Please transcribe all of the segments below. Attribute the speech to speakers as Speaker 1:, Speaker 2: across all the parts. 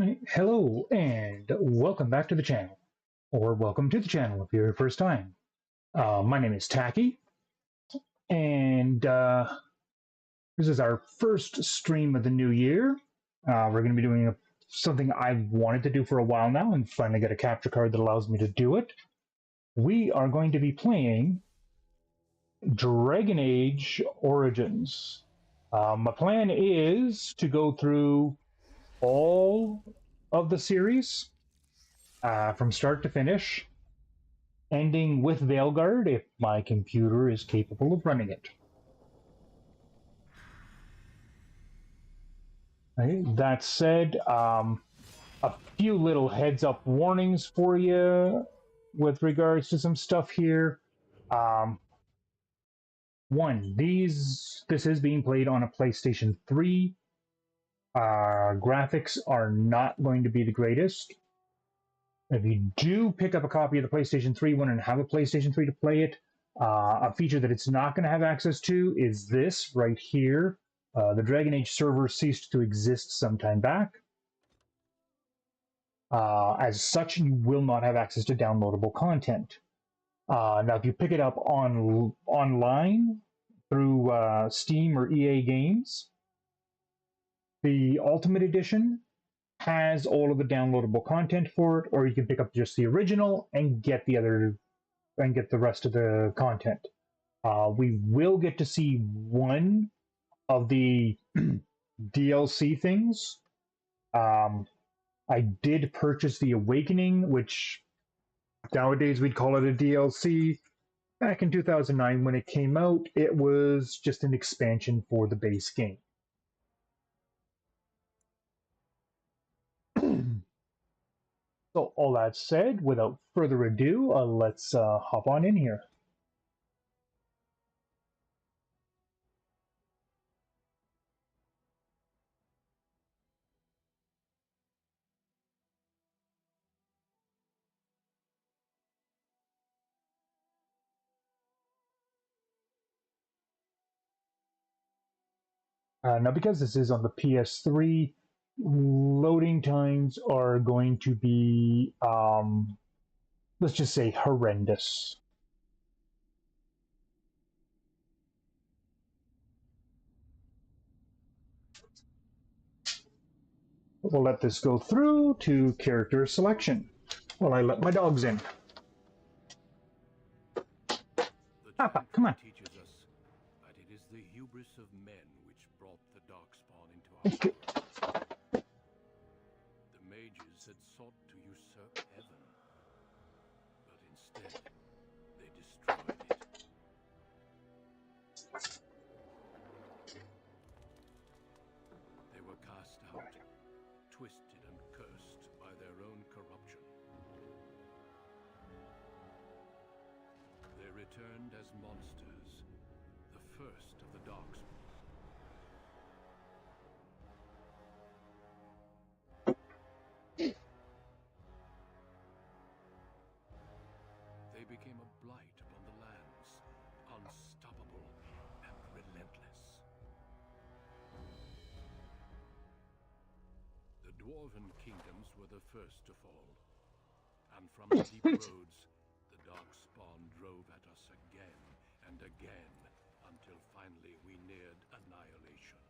Speaker 1: Hello and welcome back to the channel, or welcome to the channel if you're your first time. My name is Taki, and this is our first stream of the new year. We're going to be doing something I've wanted to do for a while now and finally got a capture card that allows me to do it. We are going to be playing Dragon Age Origins. My plan is to go through all of the series from start to finish, ending with Veilguard if my computer is capable of running it. Okay, that said, a few little heads up warnings for you with regards to some stuff here. One, this is being played on a PlayStation 3. Graphics are not going to be the greatest. If you do pick up a copy of the PlayStation 3 one and have a PlayStation 3 to play it, a feature that it's not going to have access to is this right here. The Dragon Age server ceased to exist some time back. As such, you will not have access to downloadable content. Now, if you pick it up online through Steam or EA Games, the Ultimate Edition has all of the downloadable content for it, or you can pick up just the original and get the rest of the content. We will get to see one of the DLC things. I did purchase the Awakening, which nowadays we'd call it a DLC. Back in 2009 when it came out, it was just an expansion for the base game. So all that said, without further ado, let's hop on in here. Now, because this is on the PS3, loading times are going to be, let's just say, horrendous. We'll let this go through to character selection while I let my dogs in. Papa, come on.
Speaker 2: Teaches us that it is the hubris of men which brought the Darkspawn into our world. The mages had sought to usurp heaven, but instead they destroyed it. They were cast out, twisted and cursed by their own corruption. They returned as monsters, the first of the Darkspawn. They became a blight upon the lands, unstoppable and relentless. The dwarven kingdoms were the first to fall, and from the deep roads, the Darkspawn drove at us again and again, until finally we neared annihilation.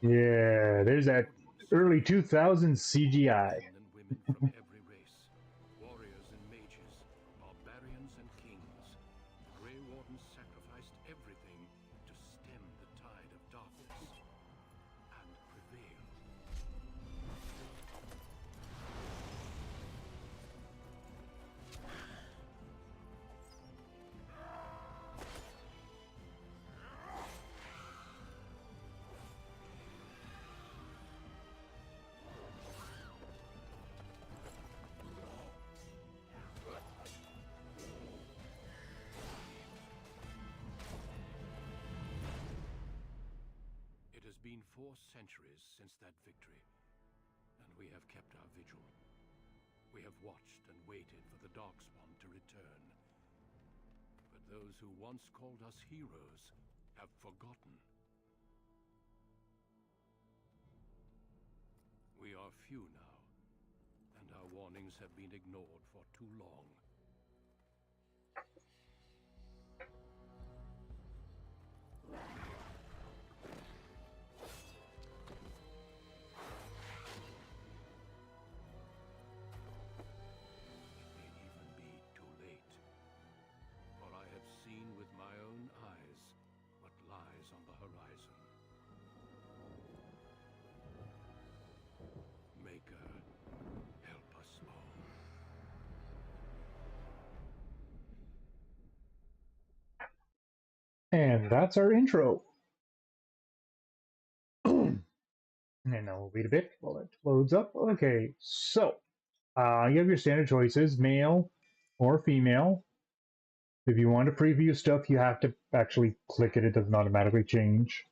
Speaker 1: Yeah, there's that early 2000s CGI.
Speaker 2: Men and women from every race, warriors and mages, barbarians and kings, the Grey Wardens sacrificed everything to stem the tide of darkness and prevail. been 4 centuries since that victory, and we have kept our vigil. We have watched and waited for the Darkspawn to return. But those who once called us heroes have forgotten. We are few now, and our warnings have been ignored for too long. With my own eyes what lies on the horizon. Maker, help us all.
Speaker 1: And that's our intro. And now we'll wait a bit while it loads up. Okay, so you have your standard choices, male or female. If you want to preview stuff, you have to actually click it. It doesn't automatically change.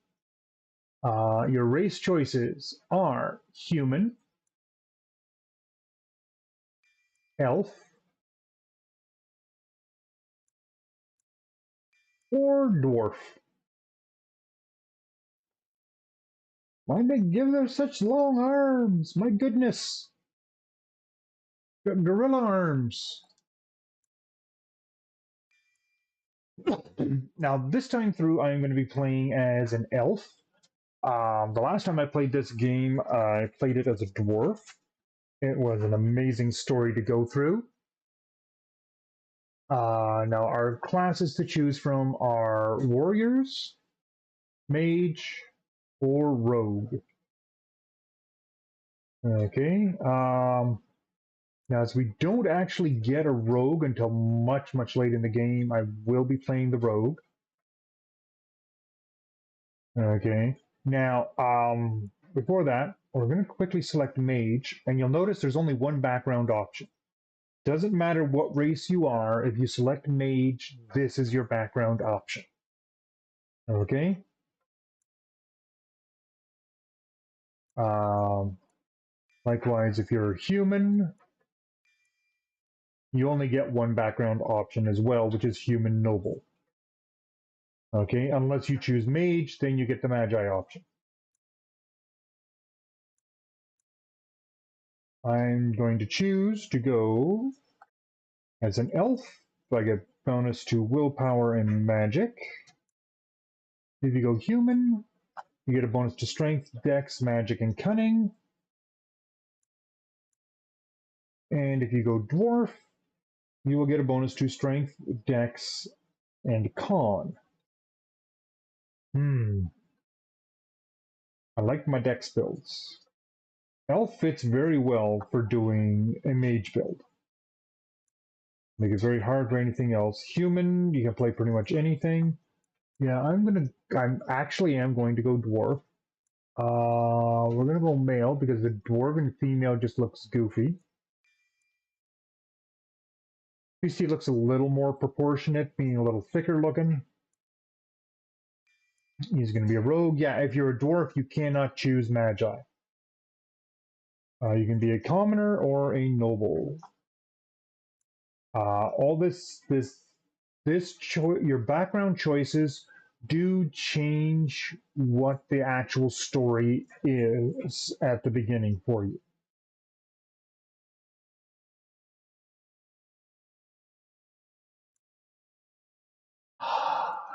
Speaker 1: Your race choices are human, elf, or dwarf. Why'd they give them such long arms? My goodness. Gorilla arms. Now, this time through, I'm going to be playing as an elf. The last time I played this game, I played it as a dwarf. It was an amazing story to go through. Now, our classes to choose from are warriors, mage, or rogue. Okay. Now, as we don't actually get a rogue until much, much late in the game, I will be playing the rogue. Okay. Now, before that, we're going to quickly select mage, and you'll notice there's only one background option. Doesn't matter what race you are, if you select mage, this is your background option. Okay? Likewise, if you're a human, you only get one background option as well, which is human noble. Okay, unless you choose mage, then you get the magi option. I'm going to choose to go as an elf, so I get bonus to willpower and magic. If you go human, you get a bonus to strength, dex, magic, and cunning. And if you go dwarf, you will get a bonus to strength, dex, and con. I like my dex builds. Elf fits very well for doing a mage build. Make it very hard for anything else. Human, you can play pretty much anything. Yeah, I'm actually am going to go dwarf. We're gonna go male because the dwarven female just looks goofy. PC looks a little more proportionate, being a little thicker looking. He's going to be a rogue. Yeah, if you're a dwarf, you cannot choose magi. You can be a commoner or a noble. All your background choices do change what the actual story is at the beginning for you.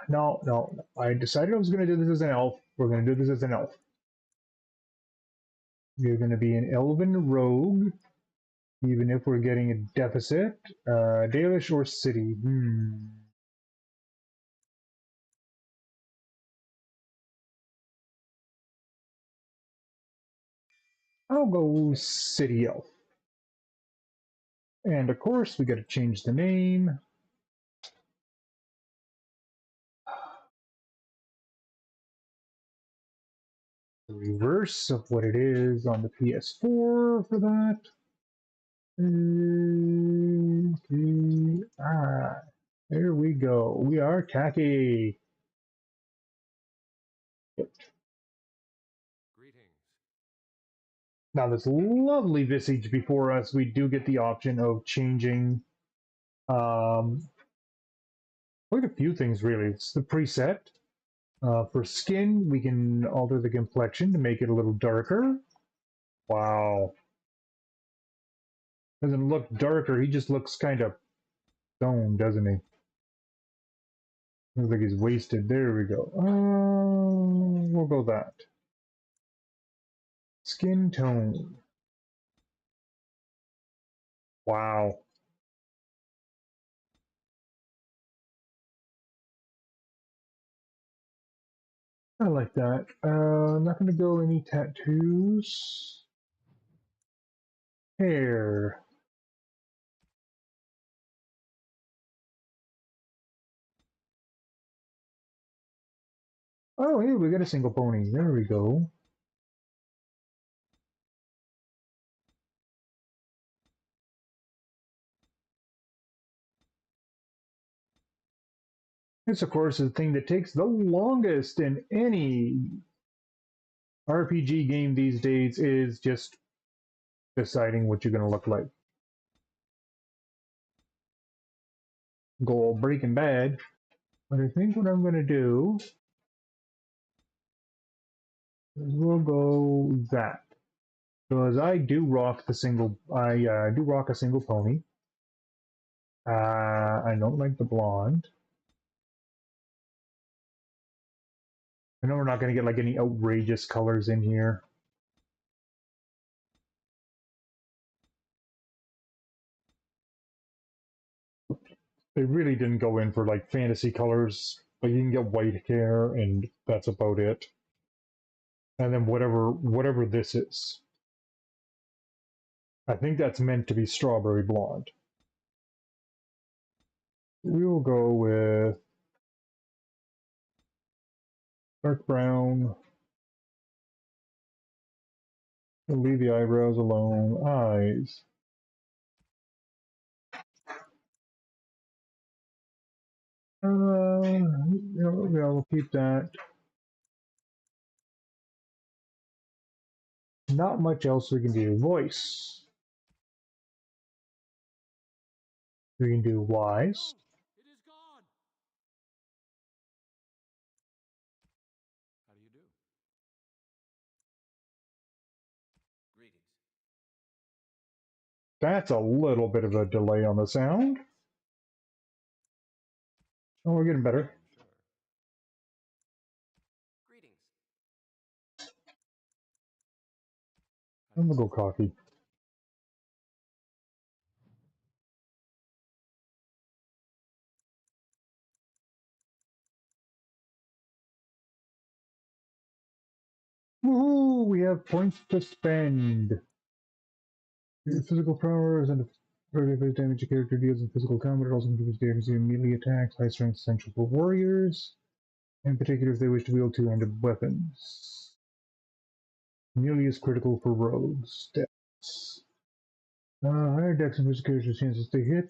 Speaker 1: No. I decided I was going to do this as an elf. We're going to do this as an elf. You're going to be an elven rogue, even if we're getting a deficit. Dalish or city? I'll go city elf. And of course, we got to change the name. The reverse of what it is on the PS4 for that. There we go. We are Taki. Now this lovely visage before us, we do get the option of changing quite a few things really. It's the preset. For skin, we can alter the complexion to make it a little darker. Wow. Doesn't look darker, he just looks kind of stoned, doesn't he? Looks like he's wasted. There we go. We'll go that. Skin tone. Wow. I like that. I'm not going to go any tattoos. Hair. Oh, hey, we got a single pony. There we go. This, of course, is the thing that takes the longest in any RPG game these days is just deciding what you're going to look like. Go all Breaking Bad. But I think what I'm going to do is we'll go that. Because I do rock the single, I do rock a single pony. I don't like the blonde. I know we're not going to get like any outrageous colors in here. They really didn't go in for like fantasy colors. Like you can get white hair and that's about it. And then whatever this is. I think that's meant to be strawberry blonde. We will go with dark brown. We'll leave the eyebrows alone. Eyes. Yeah, we'll keep that. Not much else we can do. Voice. We can do wise.
Speaker 2: It is gone. How do you do? Greetings.
Speaker 1: That's a little bit of a delay on the sound. Oh, we're getting better.
Speaker 2: Sure. Greetings.
Speaker 1: I'm gonna go cocky. Woohoo! We have points to spend. Your physical powers and the damage a character deals in physical combat. It also contributes to damage in melee attacks. High strength essential for warriors. In particular, if they wish to wield two-handed weapons. Melee is critical for rogues. Dex. Higher dex and physical character chances to hit.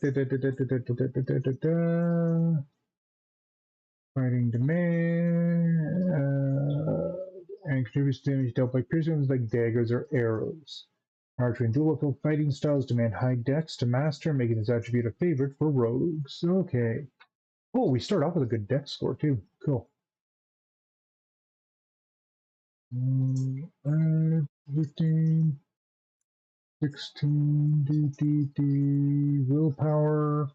Speaker 1: Fighting demand. And contributes to damage dealt by piercing weapons like daggers or arrows. Archery and dual fighting styles demand high dex to master, making this attribute a favorite for rogues. Okay. Oh, we start off with a good dex score too. Cool. 15, 16, willpower,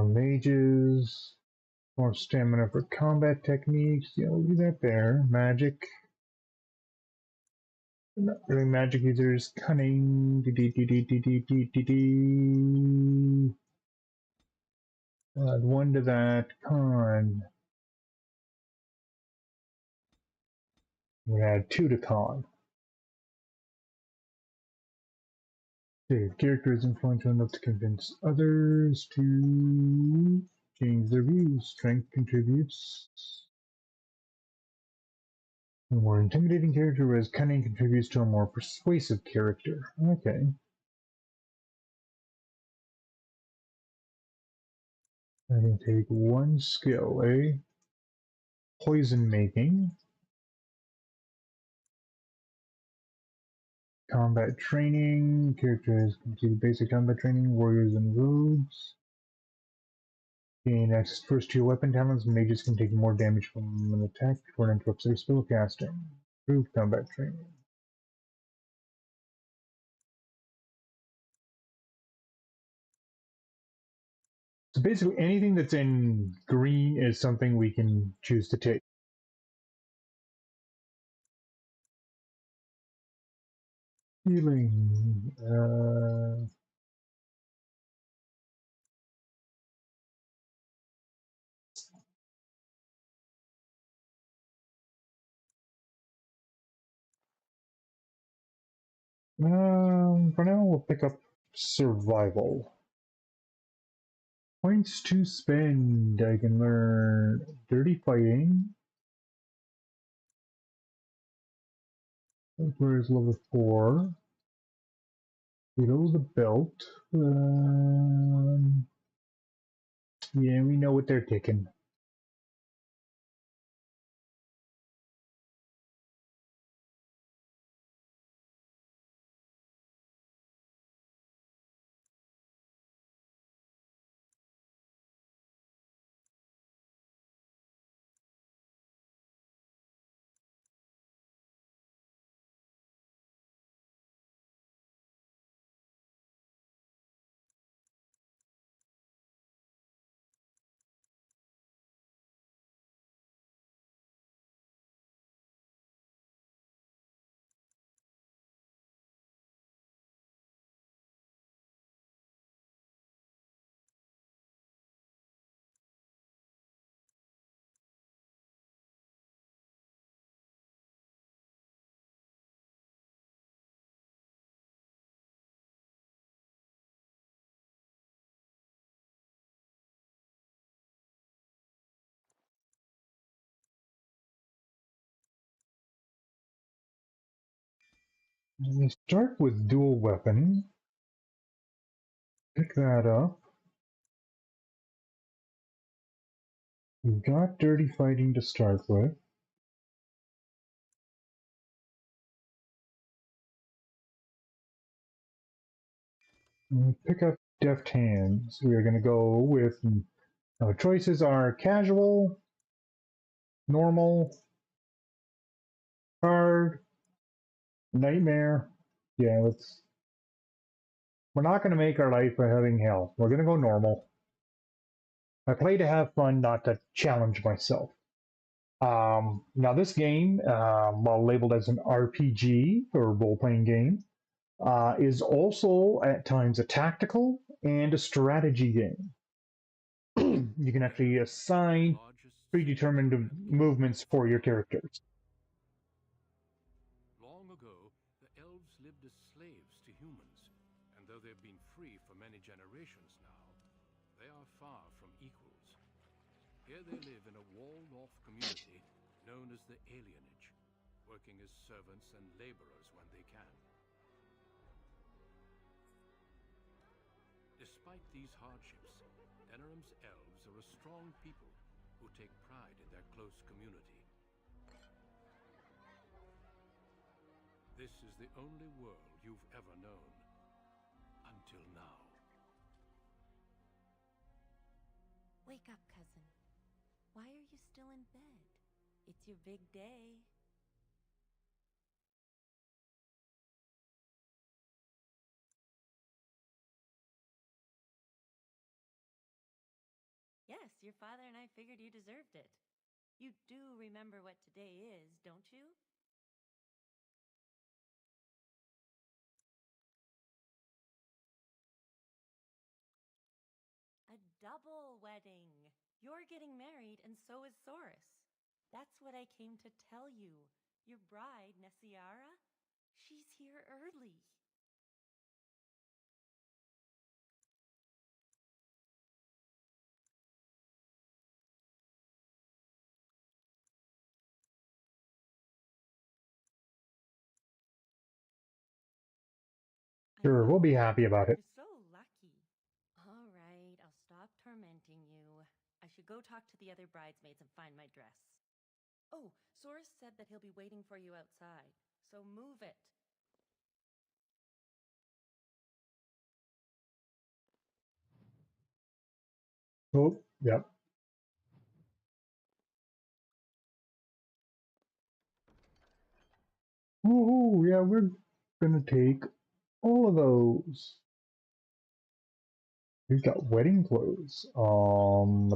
Speaker 1: mages, more stamina for combat techniques. Yeah, we'll do that there. Magic. Not really magic users. Cunning. Add 1 to that. Con. We add 2 to con. Okay, character is influential enough to convince others to change their views. Strength contributes. A more intimidating character, whereas cunning contributes to a more persuasive character. Okay. I can take 1 skill, Poison making. Combat training. Characters complete basic combat training. Warriors and rogues. Gain access to first tier weapon talents. Mages can take more damage from an attack before it interrupts their spellcasting. Improved combat training. So basically anything that's in green is something we can choose to take. Healing. For now, we'll pick up survival. Points to spend. I can learn dirty fighting. Where's level 4? Below the belt. Yeah, we know what they're taking. We start with dual weapon. Pick that up. We've got dirty fighting to start with. Pick up deft hands. We are going to go with our choices are casual, normal, hard, nightmare. Yeah, we're not going to make our life a having hell. We're going to go normal. I play to have fun, not to challenge myself. Now, this game, while labeled as an RPG or role playing game, is also at times a tactical and a strategy game. You can actually assign predetermined movements for your characters.
Speaker 2: Long ago, the elves lived as slaves to humans, and though they've been free for many generations now, they are far from equals. Here they live in a walled-off community known as the Alienage, working as servants and laborers when they can. Despite these hardships, Denerim's elves are a strong people who take pride in their close community. This is the only world you've ever known. Until now.
Speaker 3: Wake up, cousin. Why are you still in bed? It's your big day. Yes, your father and I figured you deserved it. You do remember what today is, don't you? A double wedding. You're getting married, and so is Saurus. That's what I came to tell you. Your bride, Nessiara, she's here early.
Speaker 1: Sure, we'll be happy about it.
Speaker 3: You're so lucky. All right, I'll stop tormenting you. I should go talk to the other bridesmaids and find my dress. Oh, Saurus said that he'll be waiting for you outside, so move it.
Speaker 1: Oh, yep. Woohoo! Yeah, we're gonna take all of those. We've got wedding clothes. No.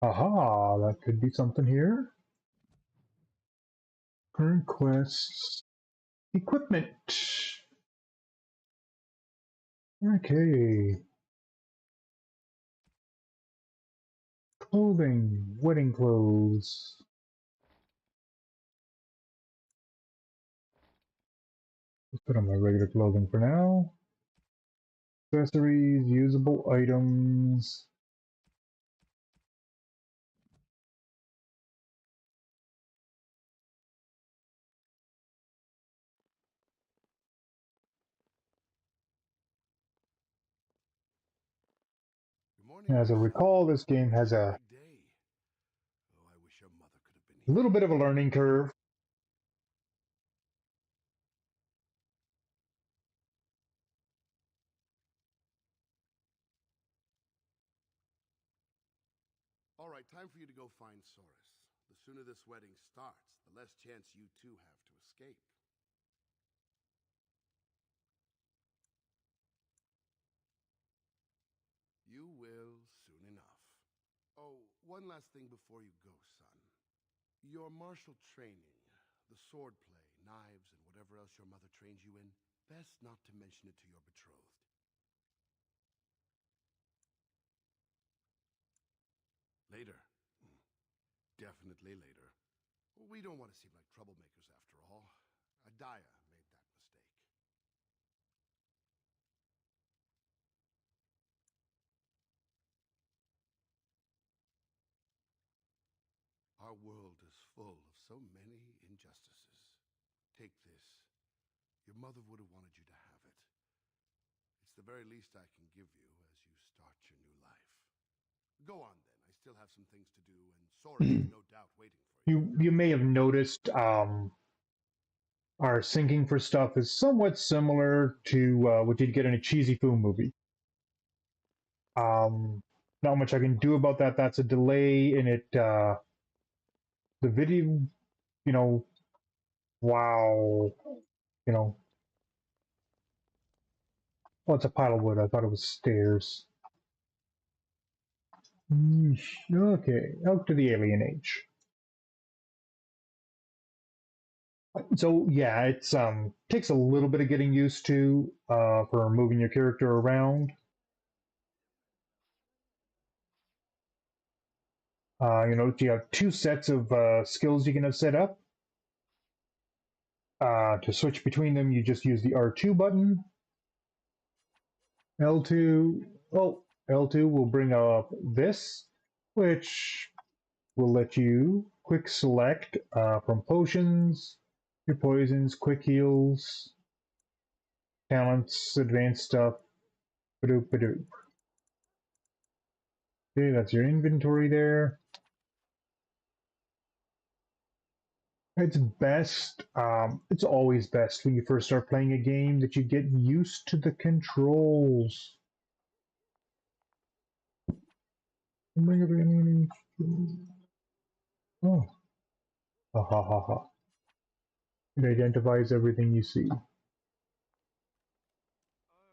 Speaker 1: Aha, that could be something here. Current quests. Equipment. Okay. Clothing. Wedding clothes. Let's put on my regular clothing for now. Accessories, usable items.
Speaker 2: Good morning,
Speaker 1: As I
Speaker 2: my son.
Speaker 1: recall, this game has
Speaker 2: What a
Speaker 1: a
Speaker 2: big day. Oh, I wish your mother could have been
Speaker 1: little
Speaker 2: here.
Speaker 1: bit of a learning curve.
Speaker 2: All right, time for you to go find Soris. The sooner this wedding starts, the less chance you two have to escape. You will soon enough. Oh, one last thing before you go, son. Your martial training, the swordplay, knives, and whatever else your mother trains you in, best not to mention it to your betrothed. Later. Definitely later. We don't want to seem like troublemakers after all. Adaya made that mistake. Our world is full of so many injustices. Take this. Your mother would have wanted you to have it. It's the very least I can give you as you start your new life. Go on then. I still have some things to do, and Soris is no doubt waiting for you.
Speaker 1: You may have noticed our syncing for stuff is somewhat similar to what you'd get in a cheesy Fu movie. Not much I can do about that. That's a delay in it. The video, you know, wow, you know, oh, it's a pile of wood. I thought it was stairs. Yeesh. Okay, out to the alien age. So yeah, it's takes a little bit of getting used to for moving your character around. You have two sets of skills you can have set up. To switch between them, you just use the R2 button. L2, oh, L2 will bring up this, which will let you quick select from potions, your poisons, quick heals, talents, advanced stuff. Badoop, badoop. Okay, that's your inventory there. It's best, it's always best when you first start playing a game that you get used to the controls. Oh, ha ha ha ha. It identifies everything you see.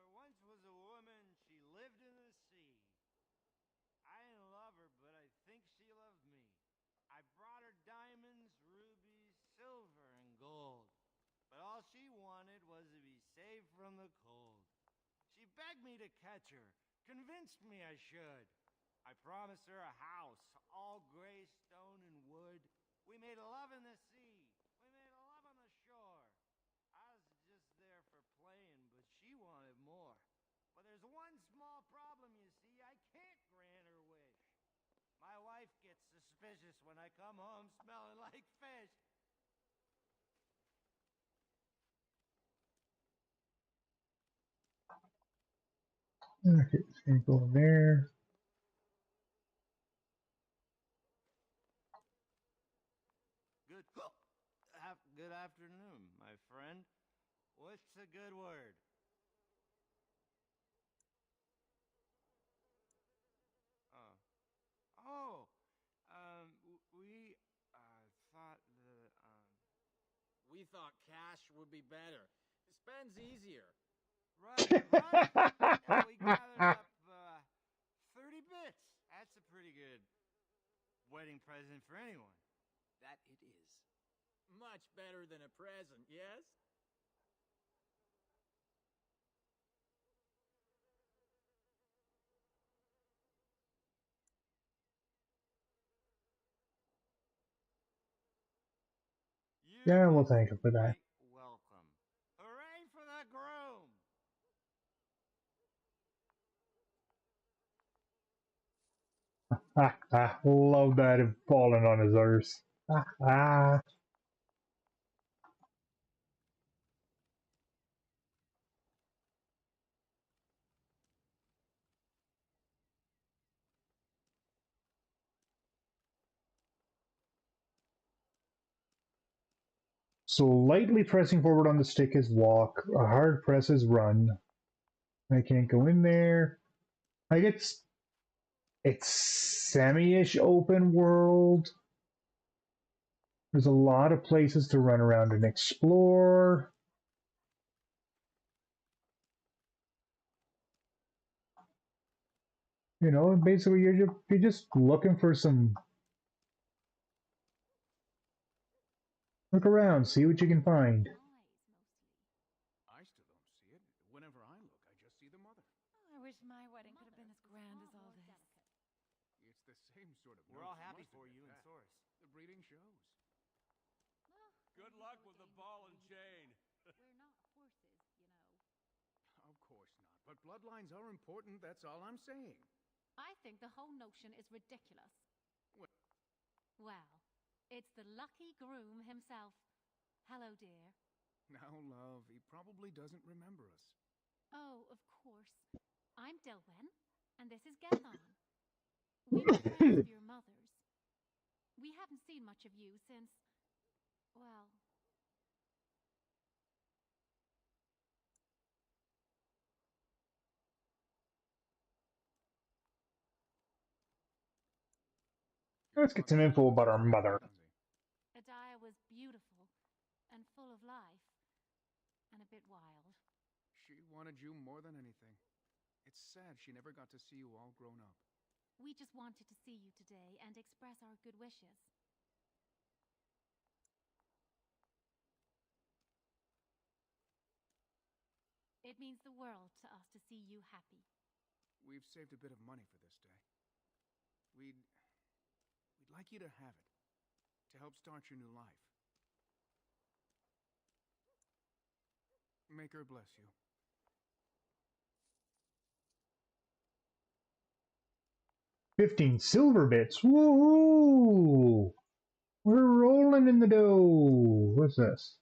Speaker 4: Once was a woman, she lived in the sea. I didn't love her, but I think she loved me. I brought her diamonds, rubies, silver, and gold. But all she wanted was to be safe from the cold. She begged me to catch her, convinced me I should. I promised her a house, all gray stone and wood. We made love in the sea. We made love on the shore. I was just there for playing, but she wanted more. But there's one small problem, you see. I can't grant her wish. My wife gets suspicious when I come home smelling like fish.
Speaker 1: Okay, it's gonna go in there.
Speaker 4: Good. good afternoon, my friend. What's a good word? Oh. Oh, we, thought the,
Speaker 5: We thought cash would be better. Spend's easier.
Speaker 4: Right, right. Yeah, we gathered up, 30 bits. That's a pretty good wedding present for anyone.
Speaker 5: That it is. Much better than a present, yes?
Speaker 4: You're
Speaker 1: Yeah, we'll
Speaker 4: most
Speaker 1: thank him for that.
Speaker 4: quite welcome. Hooray for the groom!
Speaker 1: Love that him falling on his arse. So lightly pressing forward on the stick is walk. A hard press is run. I can't go in there. Like it's semi-ish open world. There's a lot of places to run around and explore. You know, basically you're just looking for some look around, see what you can find.
Speaker 2: I still don't see it. Whenever I look, I just see the mother.
Speaker 3: I wish my wedding could have been as grand as all this.
Speaker 2: It's the same sort of.
Speaker 4: We're all
Speaker 2: notes,
Speaker 4: happy
Speaker 2: must
Speaker 4: for
Speaker 2: admit
Speaker 4: you and
Speaker 2: that.
Speaker 4: Source.
Speaker 2: The breeding shows.
Speaker 6: Good luck with the ball and chain.
Speaker 7: We're not horses, you know.
Speaker 2: Of course not. But bloodlines are important. That's all I'm saying.
Speaker 7: I think the whole notion is ridiculous.
Speaker 2: Well-
Speaker 7: Well, it's the lucky groom himself. Hello, dear.
Speaker 2: Now, love, he probably doesn't remember us.
Speaker 7: Oh, of course. I'm Dilwyn, and this is Gethon. We were friends of your mother's. We haven't seen much of you since, well...
Speaker 1: Let's get some info about our mother.
Speaker 7: Adiah was beautiful and full of life, and a bit wild.
Speaker 2: She wanted you more than anything. It's sad she never got to see you all grown up.
Speaker 7: We just wanted to see you today and express our good wishes. It means the world to us to see you happy.
Speaker 2: We've saved a bit of money for this day. We'd like you to have it, to help start your new life. Make her bless you.
Speaker 1: $15 silver bits. Woo! We're rolling in the dough. What's this?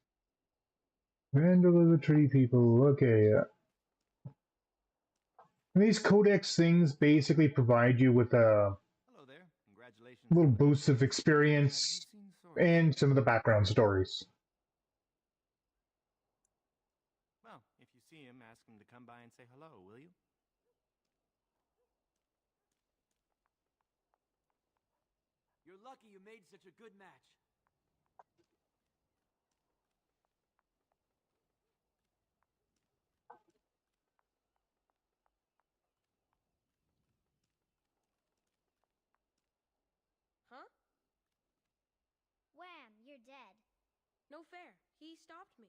Speaker 1: Vandal of the Tree People. Okay. These codex things basically provide you with a
Speaker 4: Hello there. Congratulations.
Speaker 1: little
Speaker 4: on the
Speaker 1: boost of
Speaker 4: marriage. Have you
Speaker 1: experience
Speaker 4: seen Source?
Speaker 1: and some of the background stories.
Speaker 4: Well, if you see him, ask him to come by and say hello, will you?
Speaker 6: You're lucky you made such a good match.
Speaker 8: Huh?
Speaker 9: Wham, you're dead.
Speaker 8: No fair. He stopped me.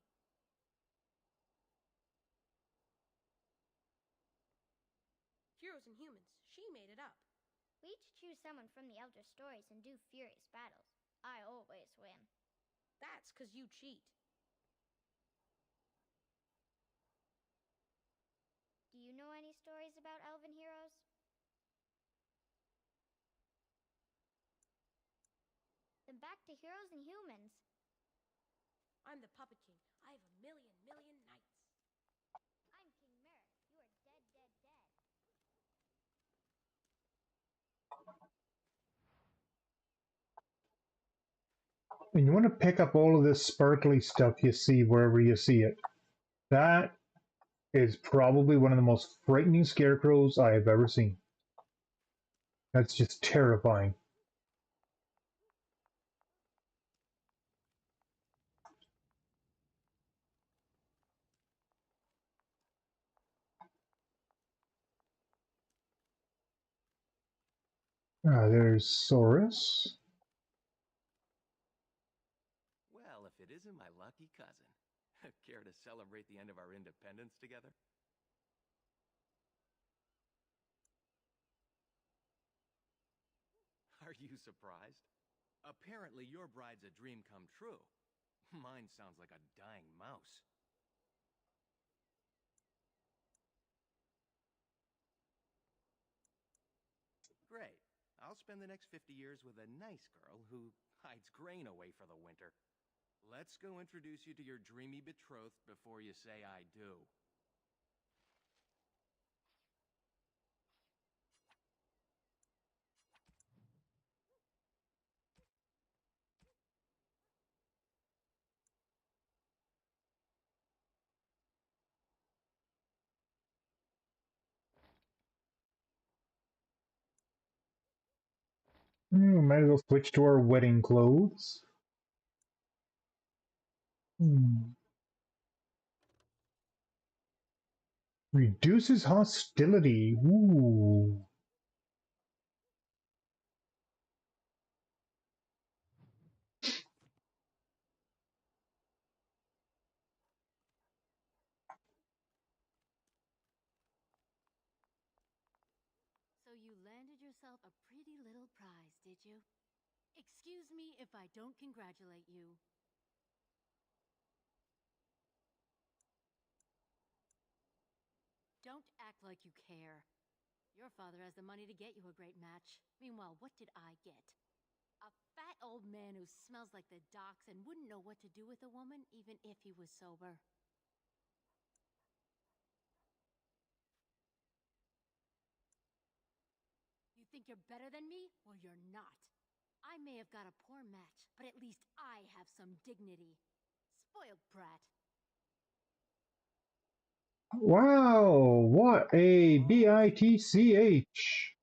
Speaker 8: Heroes and humans. She made it up.
Speaker 9: We each choose someone from the Elder Stories and do furious battles. I always win.
Speaker 8: That's 'cause you cheat.
Speaker 9: Do you know any stories about elven heroes? Then back to heroes and humans.
Speaker 8: I'm the Puppet King. I have a million knights.
Speaker 9: I'm King Merrick. You are dead, dead, dead.
Speaker 1: And you want to pick up all of this sparkly stuff you see wherever you see it. That is probably one of the most frightening scarecrows I have ever seen. That's just terrifying. There's Saurus.
Speaker 10: Well, if it isn't my lucky cousin. Care to celebrate the end of our independence together? Are you surprised? Apparently your bride's a dream come true. Mine sounds like a dying mouse. Great. I'll spend the next 50 years with a nice girl who hides grain away for the winter. Let's go introduce you to your dreamy betrothed before you say I do.
Speaker 1: Might as well switch to our wedding clothes. Reduces hostility. Ooh.
Speaker 7: So you landed yourself a pretty little prize, did you? Excuse me if I don't congratulate you. Don't act like you care. Your father has the money to get you a great match. Meanwhile, what did I get? A fat old man who smells like the docks and wouldn't know what to do with a woman even if he was sober. You think you're better than me? Well, you're not. I may have got a poor match, but at least I have some dignity. Spoiled brat.
Speaker 1: Wow, what a bitch.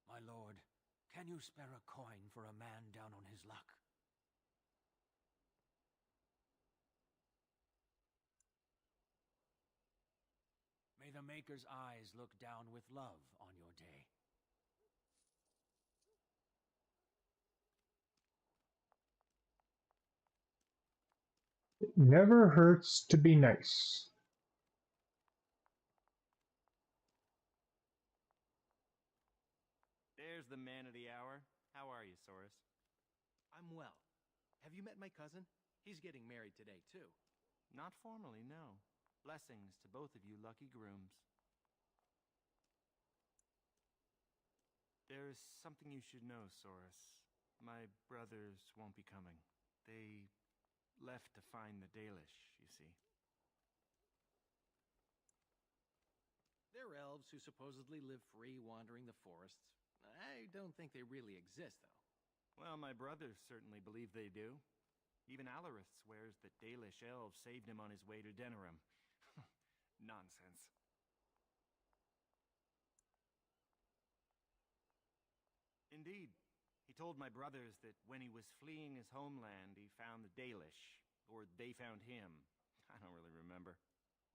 Speaker 2: My lord, can you spare a coin for a man down on his luck? May the Maker's eyes look down with love on your day.
Speaker 1: It never hurts to be nice.
Speaker 4: There's the man of the hour. How are you, Saurus?
Speaker 10: I'm well. Have you met my cousin? He's getting married today, too.
Speaker 4: Not formally, no. Blessings to both of you lucky grooms. There's something you should know, Saurus. My brothers won't be coming. They left to find the Dalish, you see.
Speaker 10: They're elves who supposedly live free wandering the forests. I don't think they really exist, though.
Speaker 4: Well, my brothers certainly believe they do. Even Alarith swears that Dalish elves saved him on his way to Denerim. Nonsense. Indeed. He told my brothers that when he was fleeing his homeland, he found the Dalish. Or they found him. I don't really remember.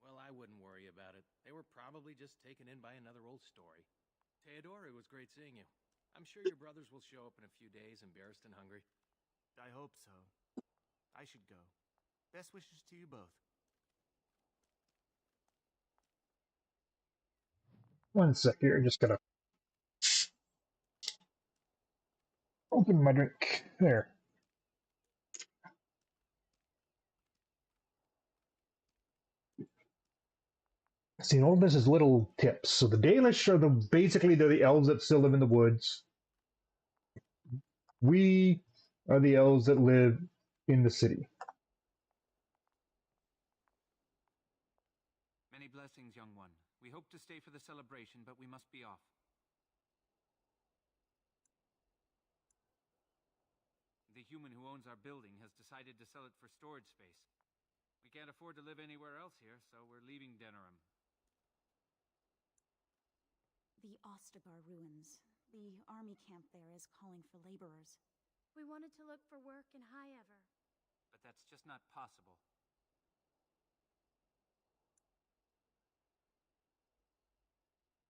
Speaker 10: Well, I wouldn't worry about it. They were probably just taken in by another old story. Theodore, it was great seeing you. I'm sure your brothers will show up in a few days, embarrassed and hungry.
Speaker 4: I hope so. I should go. Best wishes to you both.
Speaker 1: One sec here, just gotta open my drink. There. See, all this is little tips. So the Dalish are basically they're the elves that still live in the woods. We are the elves that live in the city.
Speaker 6: Many blessings, young one. We hope to stay for the celebration, but we must be off. The
Speaker 11: human who owns our building has decided to sell it for storage space. We can't afford to live anywhere else here, so we're leaving Denerim.
Speaker 12: The Ostagar ruins. The army camp there is calling for laborers.
Speaker 8: We wanted to look for work in High Ever.
Speaker 11: But that's just not possible.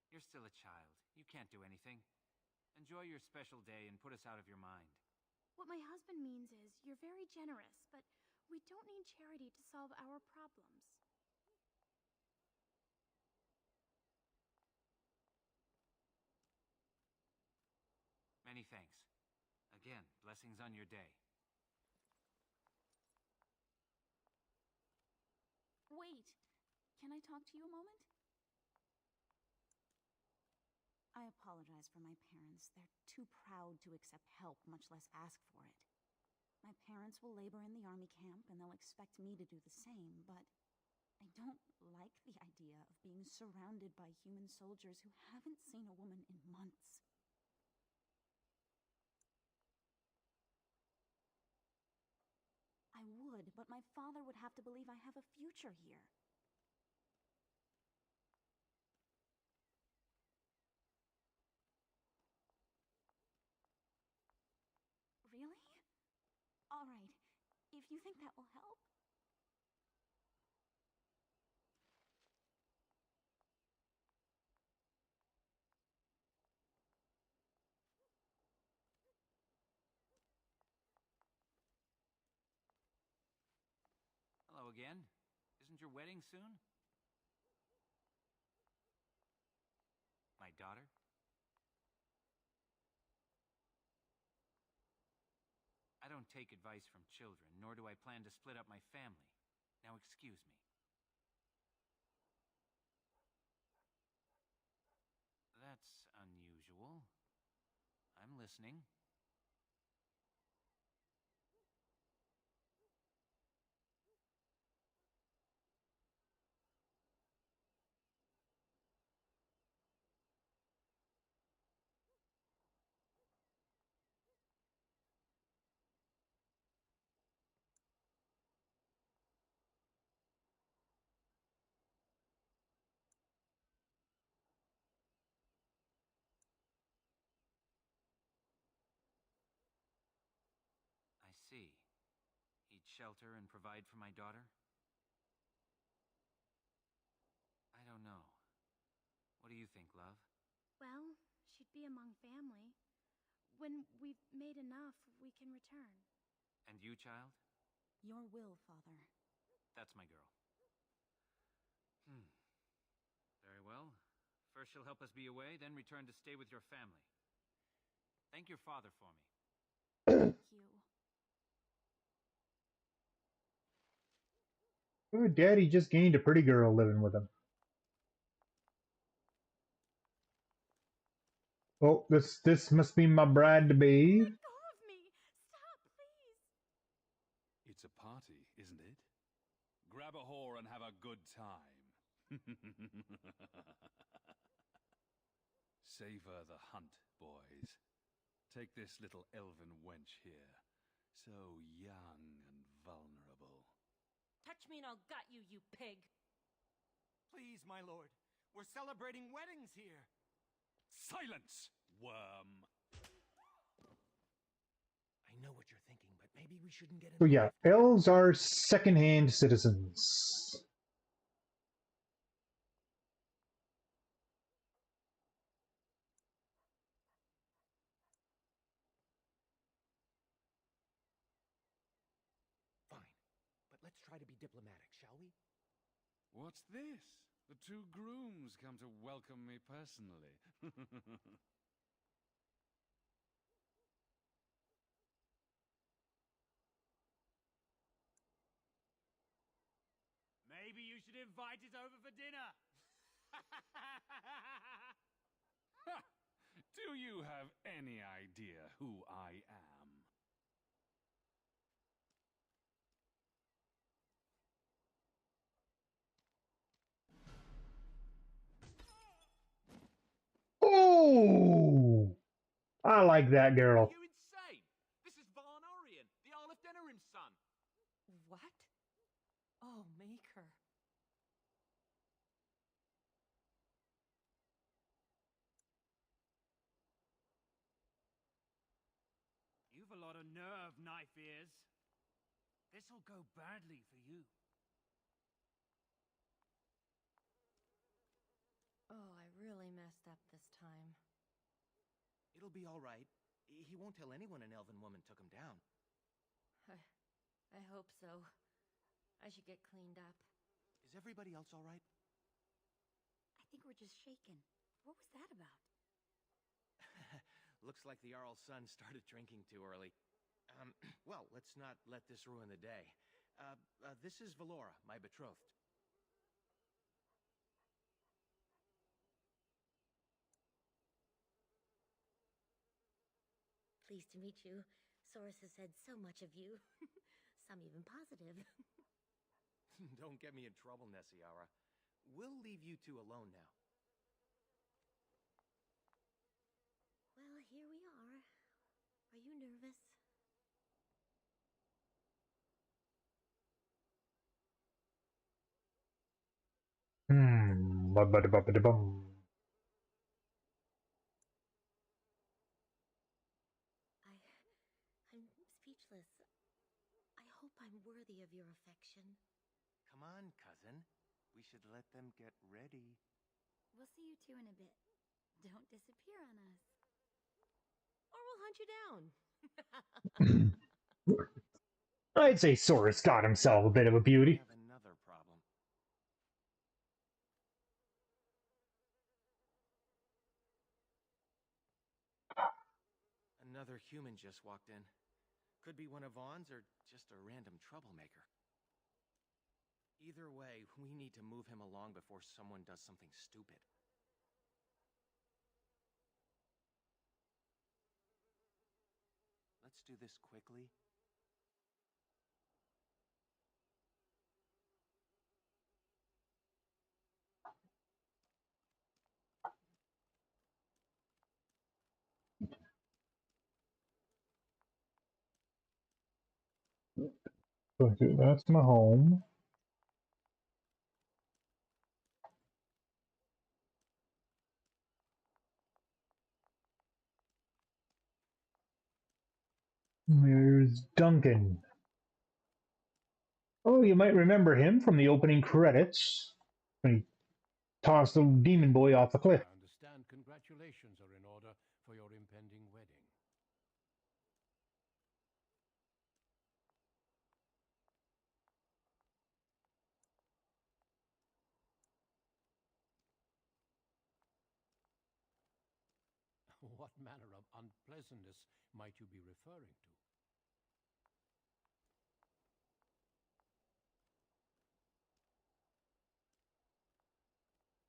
Speaker 11: You're still a child. You can't do anything. Enjoy your special day and put us out of your mind.
Speaker 8: What my husband means is, you're very generous, but we don't need charity to solve our problems.
Speaker 11: Many thanks. Again, blessings on your day.
Speaker 12: Wait! Can I talk to you a moment? I apologize for my parents. They're too proud to accept help, much less ask for it. My parents will labor in the army camp, and they'll expect me to do the same, but I don't like the idea of being surrounded by human soldiers who haven't seen a woman in months. I would, but my father would have to believe I have a future here. Really? All right. If you think that will help.
Speaker 11: Hello again. Isn't your wedding soon? My daughter? I don't take advice from children, nor do I plan to split up my family. Now excuse me. That's unusual. I'm listening. I see. He'd shelter and provide for my daughter? I don't know. What do you think, love?
Speaker 8: Well, she'd be among family. When we've made enough, we can return.
Speaker 11: And you, child?
Speaker 12: Your will, Father.
Speaker 11: That's my girl. Very well. First she'll help us be away, then return to stay with your family. Thank your father for me.
Speaker 12: Thank you.
Speaker 1: Oh, Daddy just gained a pretty girl living with him. Oh, this must be my bride to be.
Speaker 8: Let go of me! Stop, please!
Speaker 6: It's a party, isn't it? Grab a whore and have a good time. Savor the hunt, boys. Take this little elven wench here. So young and vulnerable.
Speaker 3: Touch me and I'll gut you, you pig!
Speaker 4: Please, my lord. We're celebrating weddings here.
Speaker 6: Silence, worm!
Speaker 10: I know what you're thinking, but maybe we shouldn't get
Speaker 1: So
Speaker 10: involved.
Speaker 1: yeah, elves are second-hand citizens.
Speaker 10: Fine, but let's try to be diplomatic, shall we?
Speaker 6: What's this? The two grooms come to welcome me personally.
Speaker 4: Maybe you should invite us over for dinner.
Speaker 6: Do you have any idea who I am?
Speaker 1: Oh, I like that girl.
Speaker 5: Are you insane? This is Varnorian.
Speaker 2: nerve, knife ears. This'll go badly for you.
Speaker 3: Oh, I really messed up this time.
Speaker 10: It'll be all right. He won't tell anyone an elven woman took him down.
Speaker 3: I hope so. I should get cleaned up.
Speaker 10: Is everybody else all right?
Speaker 12: I think we're just shaken. What was that about?
Speaker 10: Looks like the Jarl's son started drinking too early. Well, let's not let this ruin the day. This is Valora, my betrothed.
Speaker 7: Pleased to meet you. Source has said so much of you. Some even positive.
Speaker 10: Don't get me in trouble, Nessiara. We'll leave you two alone now.
Speaker 7: Well, here we are. Are you nervous?
Speaker 1: Bum.
Speaker 7: I'm speechless. I hope I'm worthy of your affection.
Speaker 10: Come on, cousin. We should let them get ready.
Speaker 12: We'll see you two in a bit. Don't disappear on us.
Speaker 3: Or we'll hunt you down.
Speaker 1: I'd say Sora's got himself a bit of a beauty.
Speaker 10: We have another problem. Another human just walked in. Could be one of Vaughn's or just a random troublemaker. Either way, we need to move him along before someone does something stupid. Let's do this quickly.
Speaker 1: Okay, that's my home. There's Duncan. Oh, you might remember him from the opening credits when he tossed the demon boy off the cliff.
Speaker 2: I understand congratulations are in order for your impending wedding. What manner of unpleasantness might you be referring to?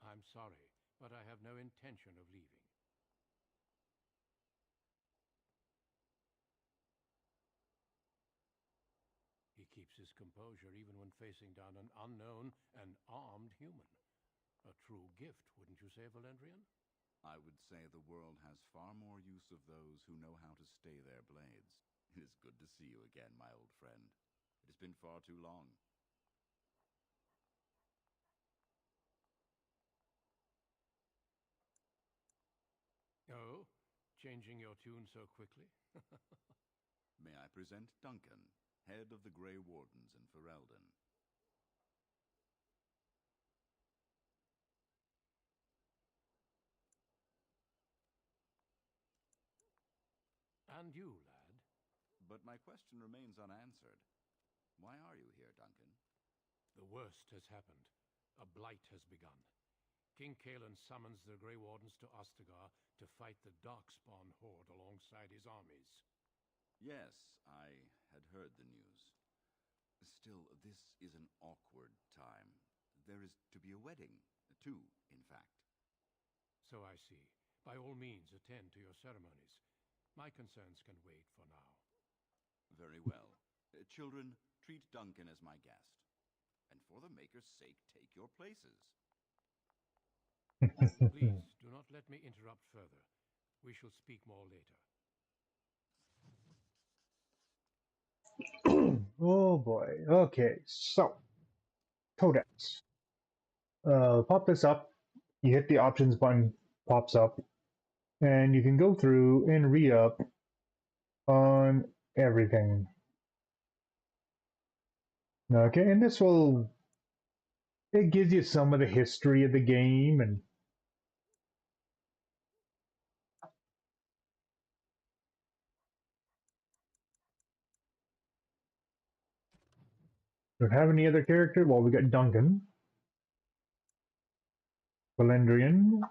Speaker 2: I'm sorry, but I have no intention of leaving. He keeps his composure even when facing down an unknown and armed human. A true gift, wouldn't you say, Valendrian?
Speaker 6: I would say the world has far more use of those who know how to stay their blades. It is good to see you again, my old friend. It has been far too long.
Speaker 2: Oh, changing your tune so quickly?
Speaker 6: May I present Duncan, head of the Grey Wardens in Ferelden.
Speaker 2: And you, lad?
Speaker 6: But my question remains unanswered. Why are you here, Duncan?
Speaker 2: The worst has happened. A blight has begun. King Kalen summons the Grey Wardens to Ostagar to fight the Darkspawn horde alongside his armies.
Speaker 6: Yes, I had heard the news. Still, this is an awkward time. There is to be a wedding. Two, in fact.
Speaker 2: So I see. By all means, attend to your ceremonies. My concerns can wait for now.
Speaker 6: Very well. Children, treat Duncan as my guest. And for the Maker's sake, take your places.
Speaker 2: Please, do not let me interrupt further. We shall speak more later.
Speaker 1: Oh boy. Okay, so Codex. Pop this up. You hit the options button, pops up, and you can go through and re-up on everything. Okay, and this will, it gives you some of the history of the game, and don't have any other character. Well, we got Duncan, Valendrian,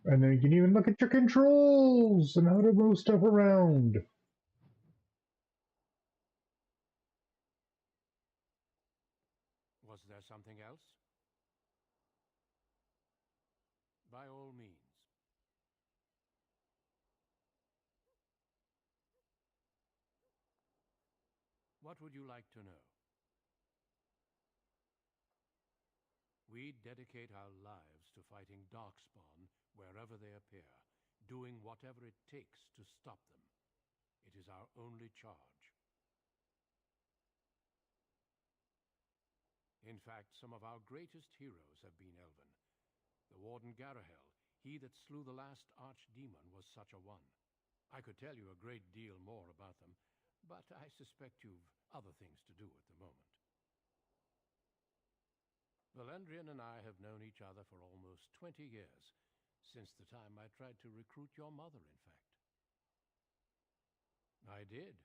Speaker 1: and then you can even look at your controls and how to move stuff around.
Speaker 2: Was there something else? By all means. What would you like to know? We dedicate our lives to fighting Darkspawn wherever they appear, doing whatever it takes to stop them. It is our only charge. In fact, some of our greatest heroes have been Elven. The Warden Garahel, he that slew the last archdemon, was such a one. I could tell you a great deal more about them, but I suspect you've other things to do at the moment. Valendrian and I have known each other for almost 20 years, since the time I tried to recruit your mother, in fact. I did.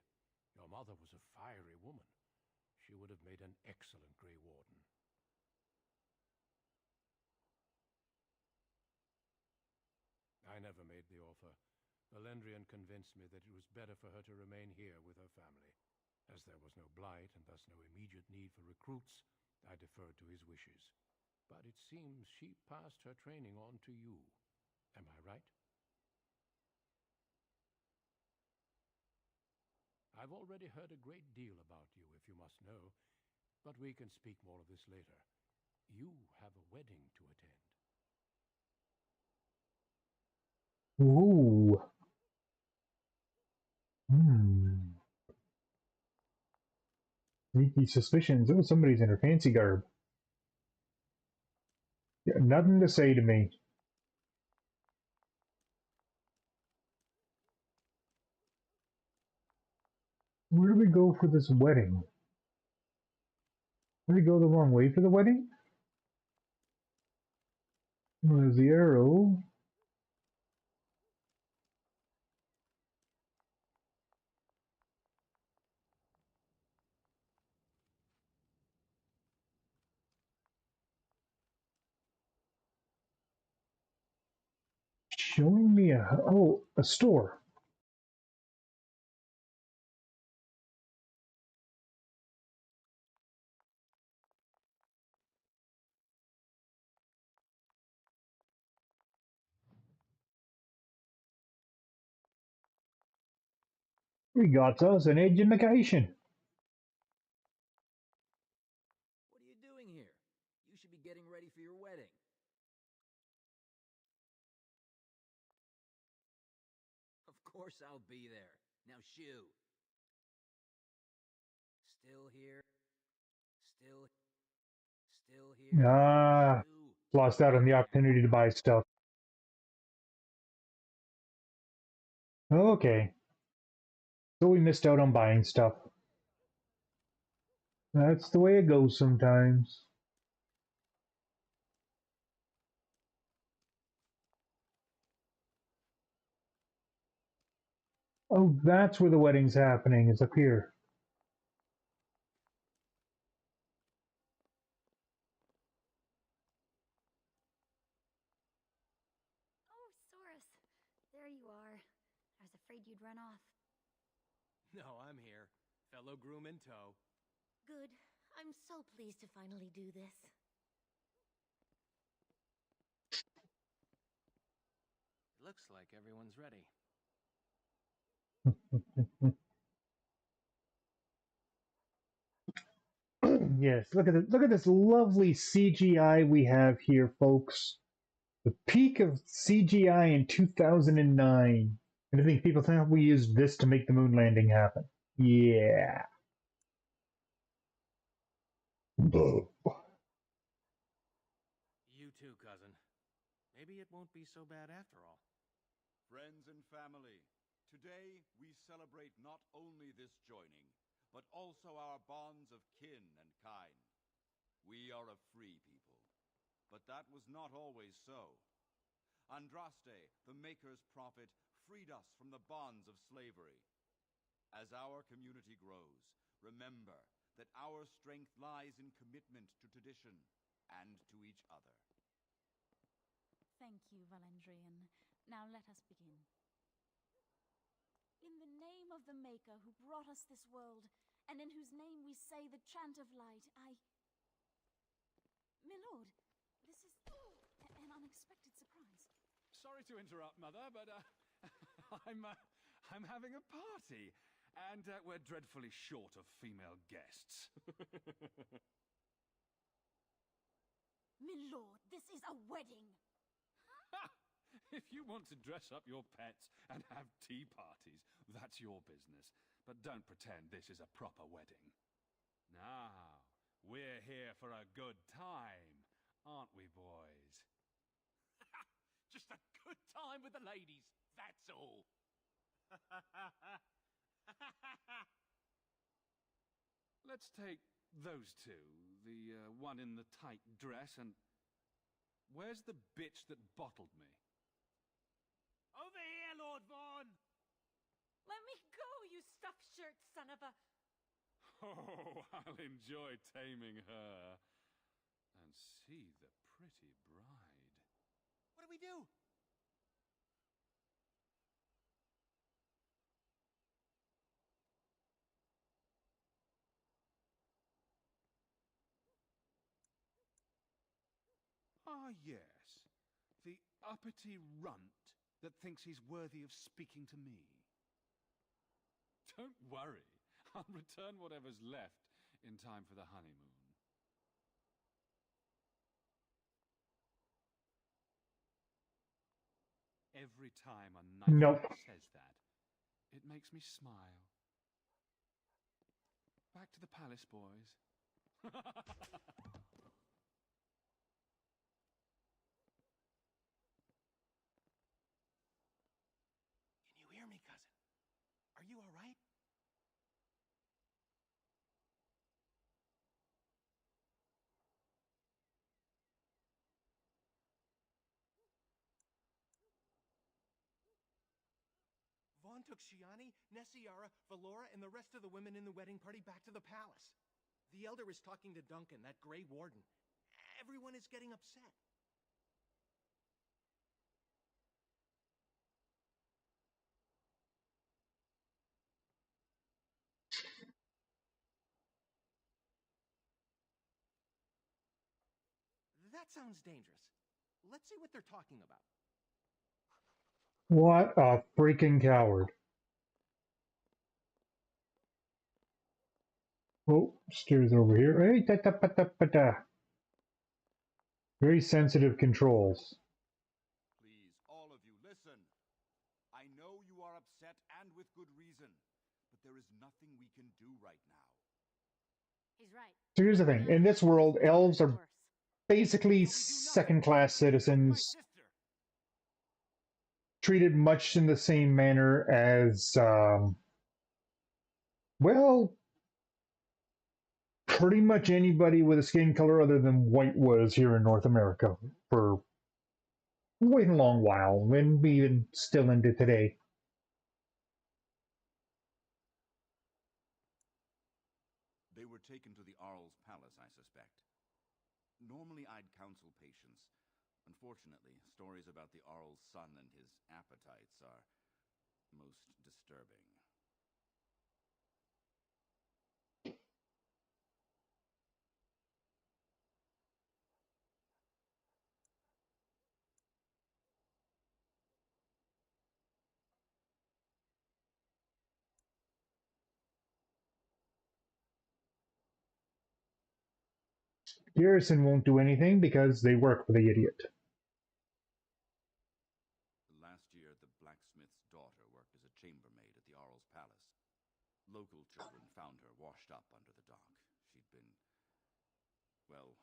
Speaker 2: Your mother was a fiery woman. She would have made an excellent Grey Warden. I never made the offer. Valendrian convinced me that it was better for her to remain here with her family. As there was no blight and thus no immediate need for recruits, I deferred to his wishes. But it seems she passed her training on to you. Am I right? I've already heard a great deal about you, if you must know, but we can speak more of this later. You have a wedding to attend.
Speaker 1: Ooh. Sneaky suspicions. Oh, somebody's in her fancy garb. Yeah, nothing to say to me. Where do we go for this wedding? Did we go the wrong way for the wedding? There's the arrow. Showing me a store. We got us an education.
Speaker 5: What are you doing here? You should be getting ready for your wedding. Of course I'll be there. Now shoo. Still here. Still here.
Speaker 1: Ah,
Speaker 5: Shoo.
Speaker 1: lost out on the opportunity to buy stuff. Okay. So we missed out on buying stuff. That's the way it goes sometimes. Oh, that's where the wedding's happening. It's up here.
Speaker 9: Oh, Soros. There you are. I was afraid you'd run off.
Speaker 10: No, I'm here. Fellow groom in tow.
Speaker 7: Good. I'm so pleased to finally do this.
Speaker 10: It looks like everyone's ready.
Speaker 1: Yes, look at this lovely CGI we have here, folks. The peak of CGI in 2009. And I think people think we used this to make the moon landing happen. Yeah.
Speaker 10: You too, cousin. Maybe it won't be so bad after all.
Speaker 6: Friends and family, Today, we celebrate not only this joining, but also our bonds of kin and kind. We are a free people, but that was not always so. Andraste, the Maker's prophet, freed us from the bonds of slavery. As our community grows, remember that our strength lies in commitment to tradition and to each other.
Speaker 12: Thank you, Valendrian. Now let us begin. In the name of the Maker who brought us this world, and in whose name we say the chant of light, Milord, this is an unexpected surprise.
Speaker 6: Sorry to interrupt, Mother, but I'm having a party, and we're dreadfully short of female guests.
Speaker 12: Milord, this is a wedding!
Speaker 6: If you want to dress up your pets and have tea parties, that's your business. But don't pretend this is a proper wedding. Now, we're here for a good time, aren't we, boys?
Speaker 11: Just a good time with the ladies, that's all.
Speaker 6: Let's take those two, the one in the tight dress and... Where's the bitch that bottled me?
Speaker 11: Over here, Lord Vaughn!
Speaker 3: Let me go, you stuffed shirt son of a...
Speaker 6: Oh, I'll enjoy taming her. And see the pretty bride.
Speaker 10: What do we do?
Speaker 6: Ah, yes. The uppity runt that thinks he's worthy of speaking to me. Don't worry. I'll return whatever's left in time for the honeymoon. Every time a nice
Speaker 1: Nope.
Speaker 6: guy says that, it makes me smile. Back to the palace, boys.
Speaker 10: Can you hear me, cousin? Are you all right? Vaughn took Shiani, Nessiara, Valora, and the rest of the women in the wedding party back to the palace. The Elder is talking to Duncan, that Grey Warden. Everyone is getting upset. That sounds dangerous. Let's see what they're talking about.
Speaker 1: What a freaking coward. Oh, stairs over here. Hey, da, da, ba, da, ba, da. Very sensitive controls.
Speaker 6: Please, all of you, listen. I know you are upset and with good reason, but there is nothing we can do right now.
Speaker 7: He's right.
Speaker 1: So here's the thing. In this world, elves are basically second-class citizens, treated much in the same manner as, well, pretty much anybody with a skin color other than white was here in North America for quite a long while, and even still into today.
Speaker 6: They were taken to the Arl's palace, I suspect. Normally I'd counsel patience. Unfortunately, stories about the Arl's son and his appetites are most disturbing.
Speaker 1: Garrison won't do anything because they work for the idiot.
Speaker 6: Last year, the blacksmith's daughter worked as a chambermaid at the Arl's palace. Local children found her washed up under the dock. She'd been... well,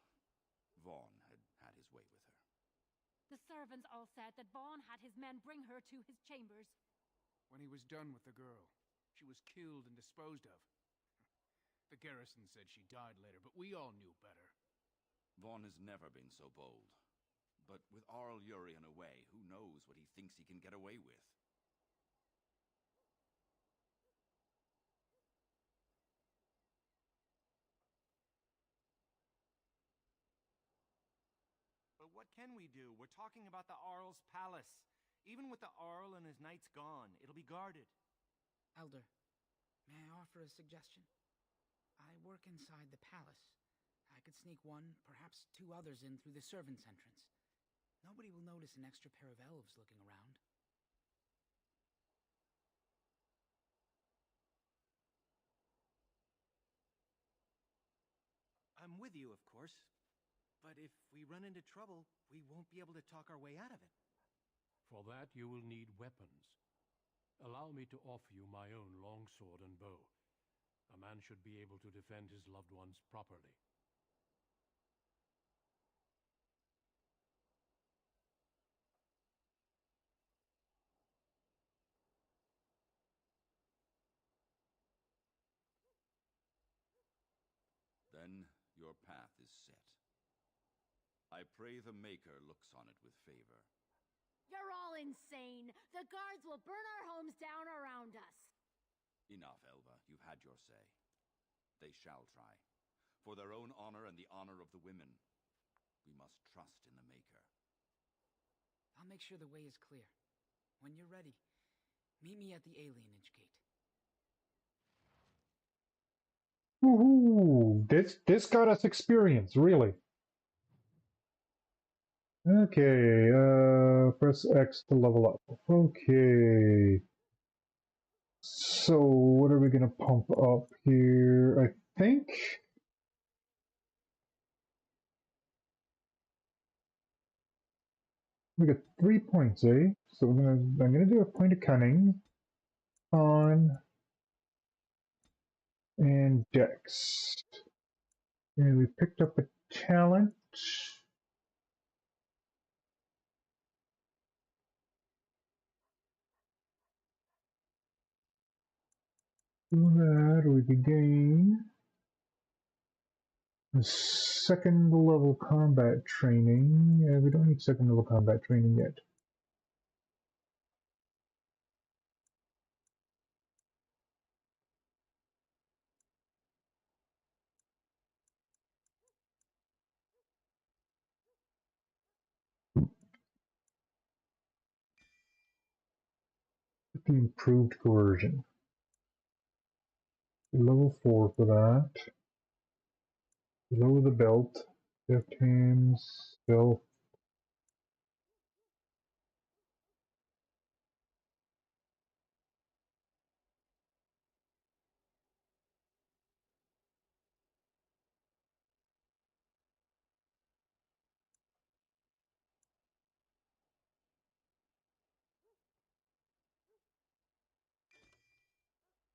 Speaker 6: Vaughn had had his way with her.
Speaker 7: The servants all said that Vaughn had his men bring her to his chambers.
Speaker 13: when he was done with the girl. She was killed and disposed of. The garrison said she died later, but we all knew better.
Speaker 6: Vaughn has never been so bold. But with Arl Urian away, who knows what he thinks he can get away with?
Speaker 4: But what can we do? We're talking about the Arl's palace. Even with the Arl and his knights gone, it'll be guarded.
Speaker 14: Elder, may I offer a suggestion? I work inside the palace. I could sneak one, perhaps two others in through the servants' entrance. Nobody will notice an extra pair of elves looking around.
Speaker 10: I'm with you, of course. But if we run into trouble, we won't be able to talk our way out of it.
Speaker 2: For that, you will need weapons. Allow me to offer you my own longsword and bow. A man should be able to defend his loved ones properly.
Speaker 6: Then your path is set. I pray the Maker looks on it with favor.
Speaker 7: You're all insane! The guards will burn our homes down around us!
Speaker 6: Enough, Elva. You've had your say. They shall try. For their own honor and the honor of the women. We must trust in the Maker.
Speaker 14: I'll make sure the way is clear. When you're ready, meet me at the alienage gate.
Speaker 1: Woohoo! This got us experience, really. Okay, press X to level up. Okay. So, what are we gonna pump up here? I think... we got 3 points, eh? So I'm gonna do a point of cunning, con, and dex. And we picked up a talent. Do that, we can gain a second level combat training. Yeah, we don't need second level combat training yet. The improved coercion. Level 4 for that. Below the belt. Left hands. Stealth.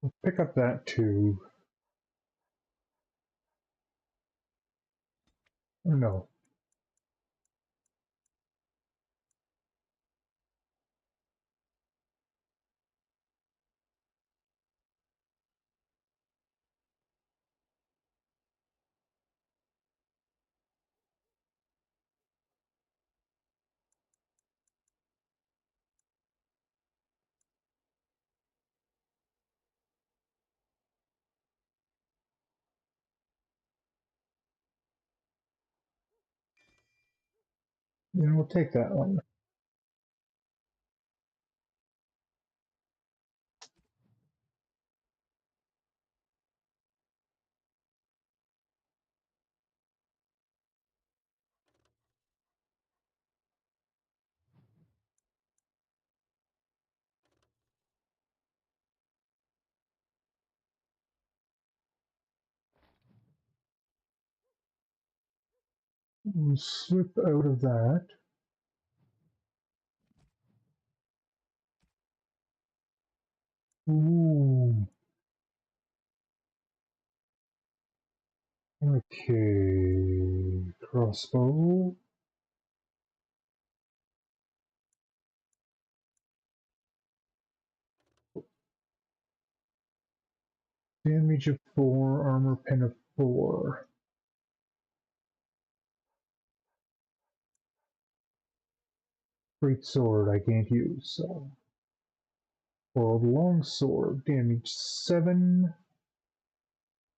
Speaker 1: We'll pick up that too. Or no. Yeah, we'll take that one. We'll slip out of that. Ooh. Okay. Crossbow. Damage of 4, armor pen of 4. Great sword I can't use, so. World longsword, damage 7.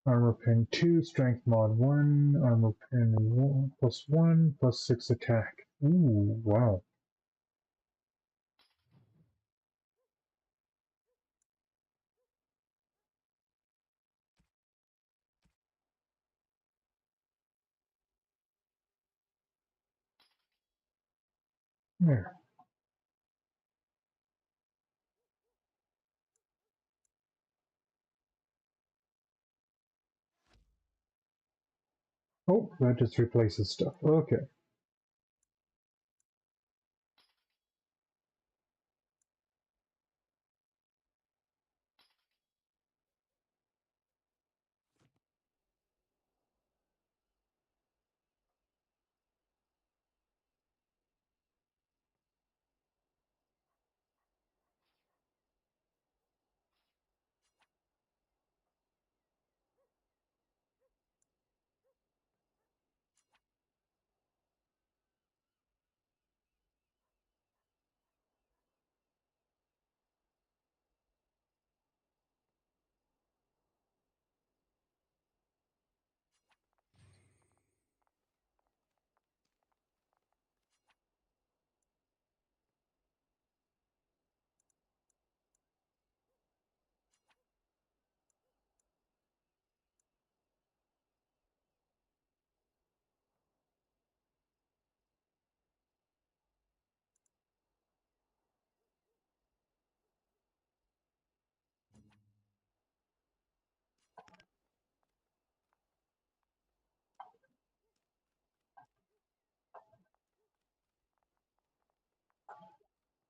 Speaker 1: Armor pen 2, strength mod 1, armor pen 1, +1, +6 attack. Ooh, wow. There. Oh, that just replaces stuff. Okay.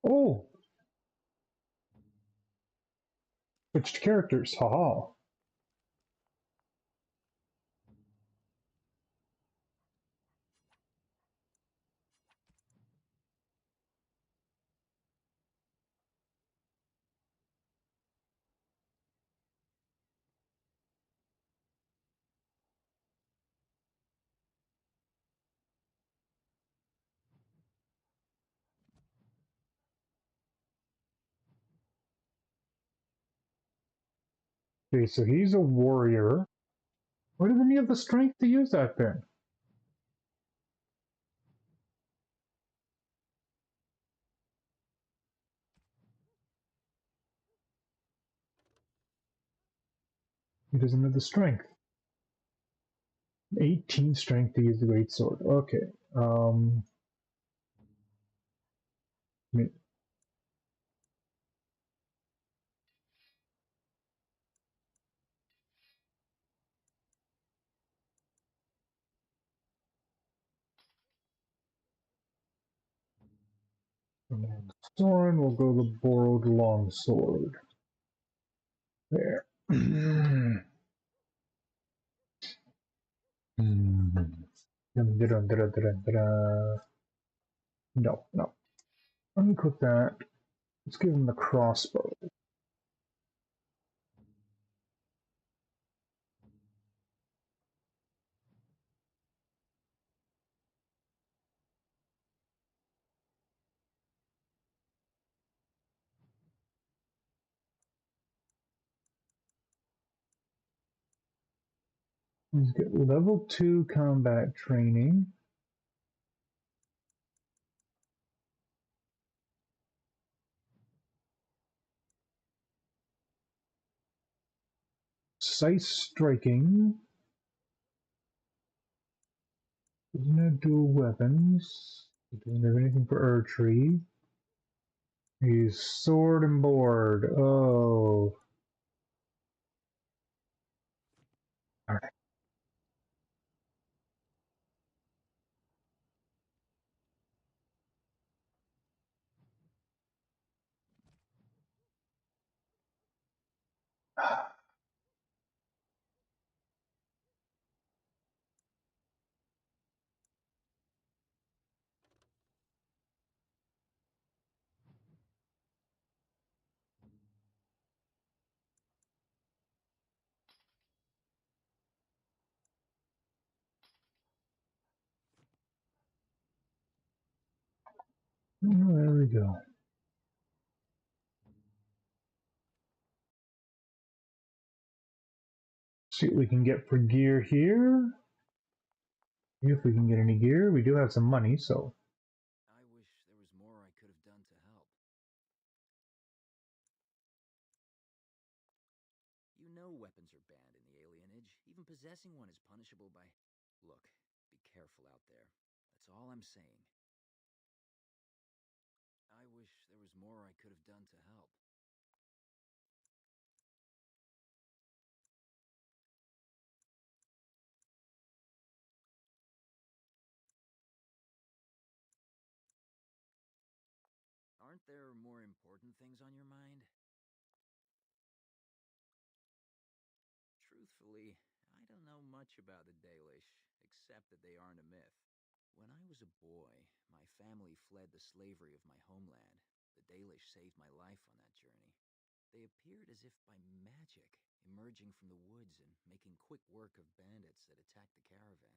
Speaker 1: Oh! Switched characters, haha. Okay, so he's a warrior. Why doesn't he have the strength to use that then? He doesn't have the strength. 18 strength to use the great sword. Okay. Soren will go the borrowed longsword. There. No, no. Unclick that. Let's give him the crossbow. He's got level 2 combat training. Precise striking. Doesn't have dual weapons. Doesn't have anything for archery. He's sword and board. Oh. Alright. Oh, there we go. See what we can get for gear here. If we can get any gear, we do have some money, so.
Speaker 5: I wish there was more I could have done to help. You know weapons are banned in the alienage. Even possessing one is punishable by... Look, be careful out there. That's all I'm saying. I wish there was more I could have done to help. Aren't there more important things on your mind? Truthfully, I don't know much about the Dalish, except that they aren't a myth. When I was a boy, my family fled the slavery of my homeland. The Dalish saved my life on that journey. They appeared as if by magic, emerging from the woods and making quick work of bandits that attacked the caravan.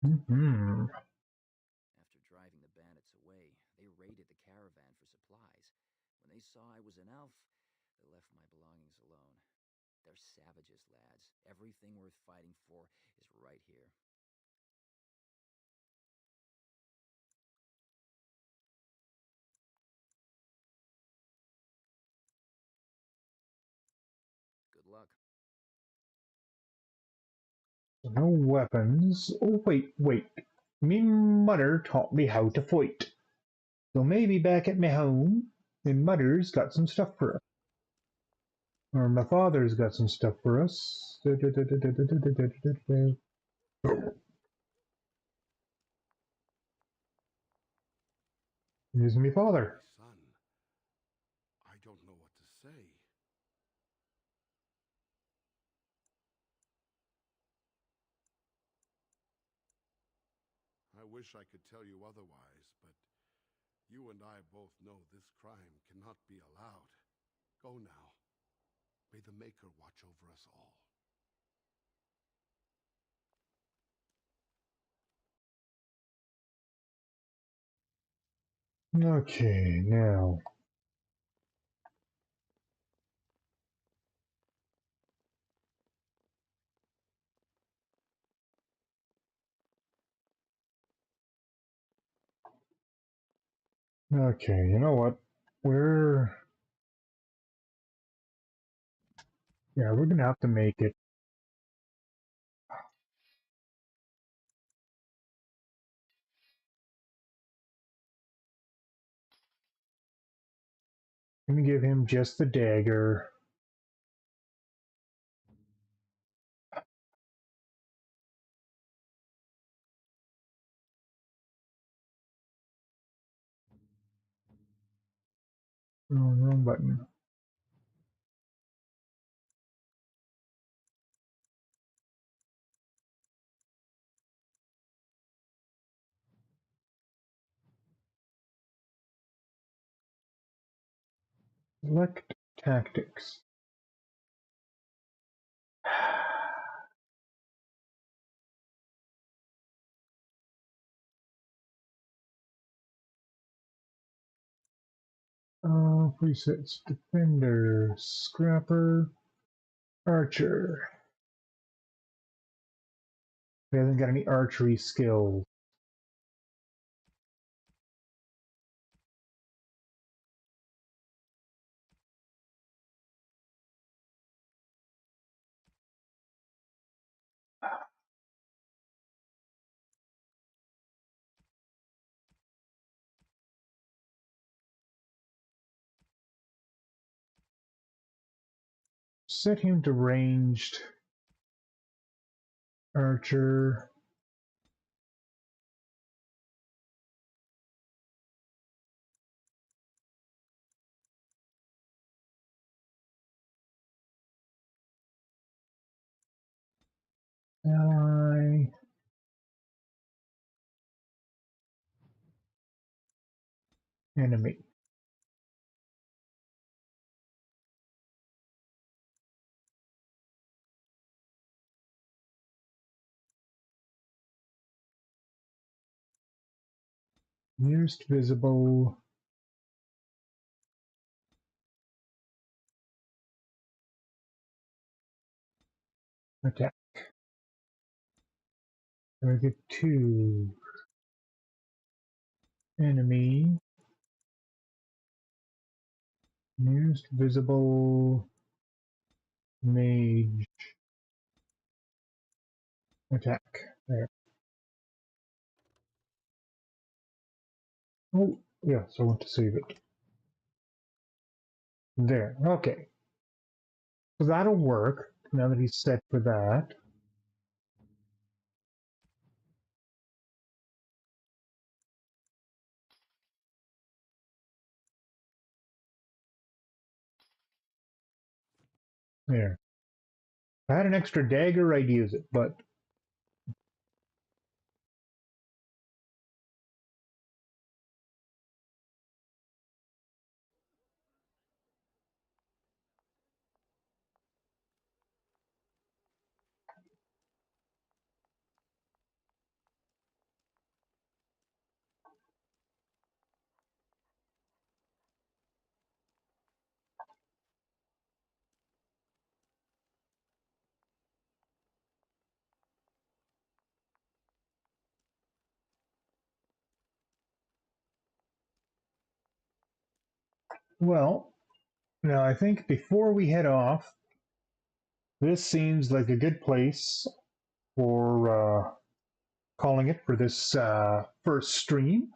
Speaker 1: Mm-hmm.
Speaker 5: After driving the bandits away, they raided the caravan for supplies. When they saw I was an elf, they left my belongings alone. They're savages, lads. Everything worth fighting for is right here. Good luck.
Speaker 1: No weapons. Oh, wait. Me mother taught me how to fight. So maybe back at my home, my mother's got some stuff for us. Or my father's got some stuff for us. Here's my father.
Speaker 15: My son, I don't know what to say. I wish I could tell you otherwise, but you and I both know this crime cannot be allowed. Go now. May the Maker watch over us all.
Speaker 1: Okay, now. Okay, you know what? We're gonna have to make it. I'm gonna give him just the dagger. Oh, wrong button. Select tactics. Presets, defender, scrapper, archer. He hasn't got any archery skills. Set him to ranged archer. Ally. Enemy. Nearest visible attack. Target 2. Enemy. Nearest visible mage attack. There. Oh, yes, I want to save it. There, okay. So that'll work now that he's set for that. There. If I had an extra dagger, I'd use it, but well, now I think before we head off, this seems like a good place for calling it for this first stream.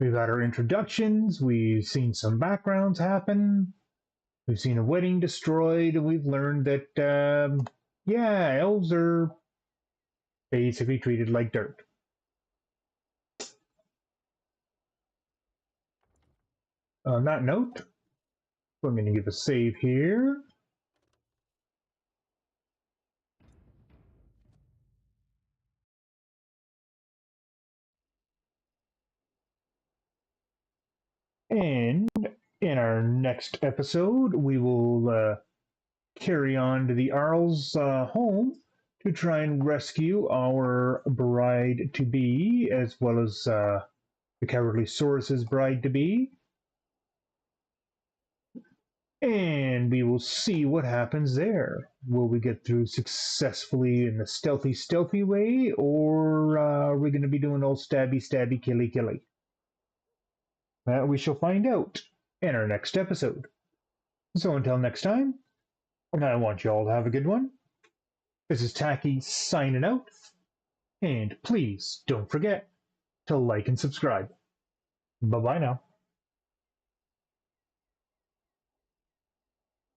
Speaker 1: We've had our introductions, we've seen some backgrounds happen, we've seen a wedding destroyed, and we've learned that, yeah, elves are basically treated like dirt. On that note, I'm going to give a save here. And in our next episode, we will carry on to the Arl's home to try and rescue our bride-to-be, as well as the Cowardly Saurus's bride-to-be. And we will see what happens there. Will we get through successfully in the stealthy way, or are we going to be doing old stabby, killy? We shall find out in our next episode. So until next time, I want you all to have a good one. This is Takis signing out, and please don't forget to like and subscribe. Bye-bye now.